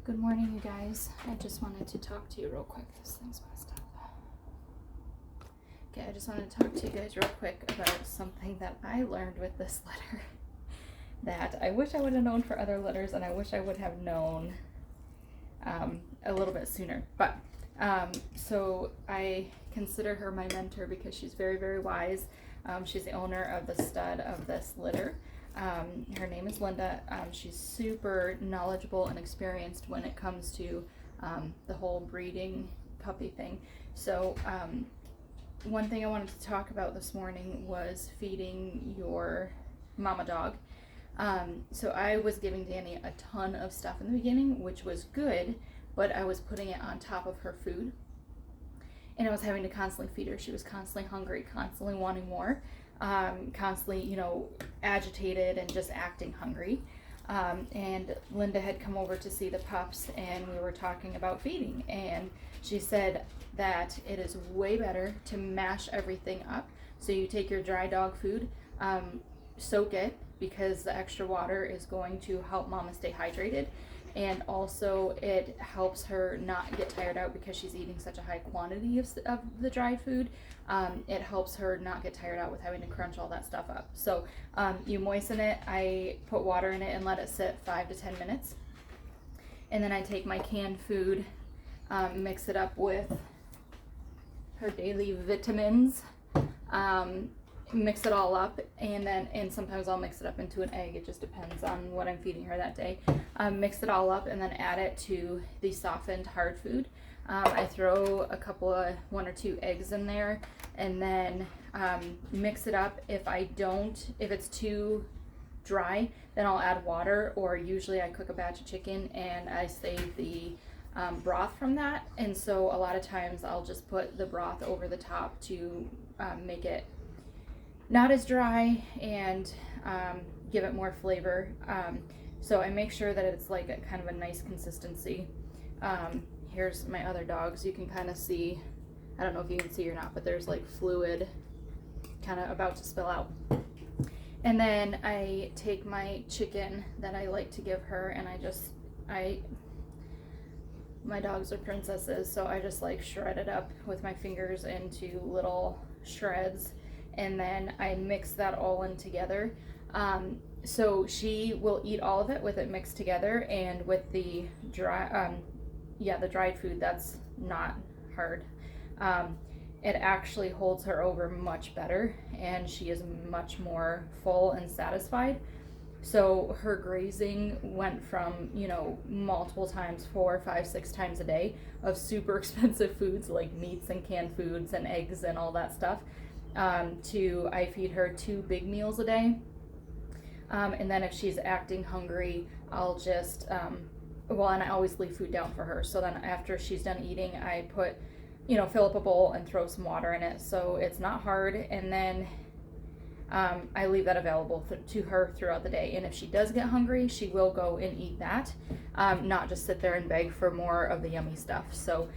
Good morning, you guys. I just wanted to talk to you real quick. This thing's messed up. Okay, I just wanted to talk to you guys real quick about something that I learned with this letter that I wish I would have known for other letters, and I wish I would have known a little bit sooner. But so I consider her my mentor because she's very, very wise. She's the owner of the stud of this litter. Her name is Linda. She's super knowledgeable and experienced when it comes to the whole breeding puppy thing. So one thing I wanted to talk about this morning was feeding your mama dog. So I was giving Danny a ton of stuff in the beginning, which was good, but I was putting it on top of her food. And I was having to constantly feed her. She was constantly hungry, constantly wanting more, constantly, agitated and just acting hungry. And Linda had come over to see the pups, and we were talking about feeding. And she said that it is way better to mash everything up. So you take your dry dog food, soak it, because the extra water is going to help mama stay hydrated. And also it helps her not get tired out because she's eating such a high quantity of the dried food. It helps her not get tired out with having to crunch all that stuff up. So you moisten it. I put water in it and let it sit 5 to 10 minutes. And then I take my canned food, mix it up with her daily vitamins, mix it all up, and sometimes I'll mix it up into an egg. It just depends on what I'm feeding her that day. Mix it all up and then add it to the softened hard food. I throw one or two eggs in there, and then mix it up. If it's too dry, then I'll add water, or usually I cook a batch of chicken and I save the broth from that. And so a lot of times I'll just put the broth over the top to make it not as dry and give it more flavor. So I make sure that it's like a kind of a nice consistency. Here's my other dogs. You can kind of see, I don't know if you can see or not, but there's like fluid kind of about to spill out. And then I take my chicken that I like to give her, and my dogs are princesses, so I just like shred it up with my fingers into little shreds. And then I mix that all in together. So she will eat all of it with it mixed together, and with the the dried food, that's not hard. It actually holds her over much better, and she is much more full and satisfied. So her grazing went from, multiple times, 4, 5, 6 times a day of super expensive foods like meats and canned foods and eggs and all that stuff, to I feed her 2 big meals a day. And then if she's acting hungry, I'll just, and I always leave food down for her. So then after she's done eating, I put, fill up a bowl and throw some water in it. So it's not hard. And then I leave that available to her throughout the day. And if she does get hungry, she will go and eat that, not just sit there and beg for more of the yummy stuff. So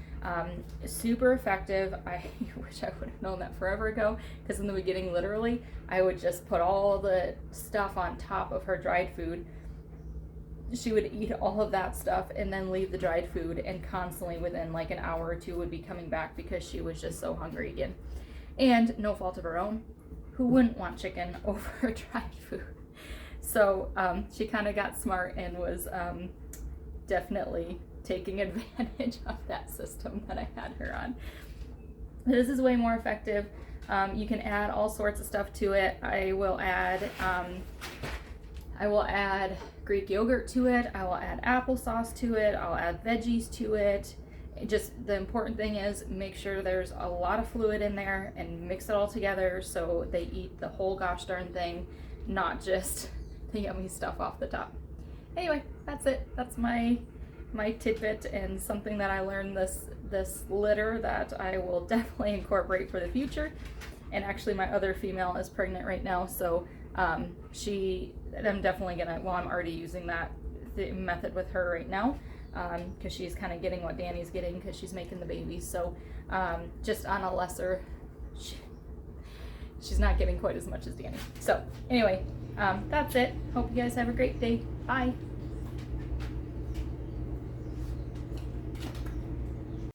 super effective. I wish I would have known that forever ago, because in the beginning, literally, I would just put all the stuff on top of her dried food. She would eat all of that stuff and then leave the dried food, and constantly within like an hour or two would be coming back because she was just so hungry again. And no fault of her own. Who wouldn't want chicken over dried food? So she kind of got smart and was definitely taking advantage of that system that I had her on. This is way more effective. You can add all sorts of stuff to it. I will add Greek yogurt to it. I will add applesauce to it. I'll add veggies to it. Just the important thing is make sure there's a lot of fluid in there and mix it all together so they eat the whole gosh darn thing, not just the yummy stuff off the top. Anyway, that's it. That's my tidbit, and something that I learned this litter that I will definitely incorporate for the future. And actually my other female is pregnant right now, so I'm definitely gonna, I'm already using the method with her right now, because she's kind of getting what Danny's getting because she's making the babies. So just on a lesser, she's not getting quite as much as Danny. So anyway, that's it. Hope you guys have a great day. Bye.